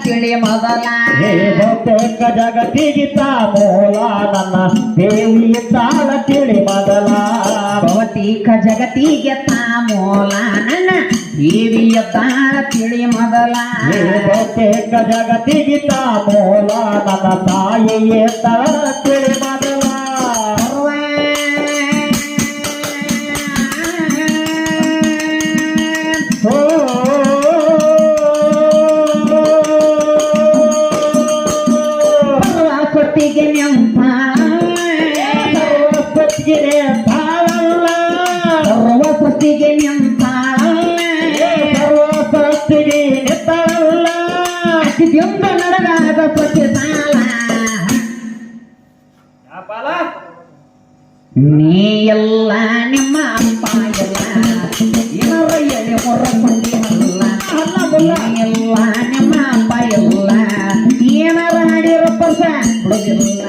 ತಿಳಿ ಮೊದಲ ಬಹುತೇಕ ಜಗತ್ತಿಗಿತ ಮೂಲ ನನ್ನ ದೇವಿ ತಾಳ ತಿಳಿ ಮೊದಲ ಭೌತಿಕ ಜಗತ್ತಿಗೆ ತಾ ಮೂಲ ನನ್ನ ದೇವಿಯ ತಾಳ ತಿಳಿ ಮೊದಲ ಬಹುತೇಕ ಜಗತ್ತಿಗಿತ ಮೂಲ ನನ್ನ ತಾಯಿಯ ತಾಳ ತಿಳಿ ಮೊದಲ ಕೊಟ್ಟಿಗೆ ನೆಂಪ ಸರ್ವಸತಿಗೆ ನೆಂಪ ಸರ್ವಸತಿಗೆ ನೆತ್ತಲ್ಲ ಅತಿದೆಂಬ ನಡೆದಾದ ಸತ್ಯ ಸಾಲ ನೀ ಎಲ್ಲ ನಿಮ್ಮ ಅಪ್ಪ ಎಲ್ಲ ಏನರ ಎಳೆ ಹೊರಕೊಂಡಿರಲ್ಲ ಎಲ್ಲ ನಿಮ್ಮ ಅಪ್ಪ ಎಲ್ಲ ಏನಾರ ಮಾಡಿರೋ ಪರ್ಸ ಬಿಡೋದಿಲ್ಲ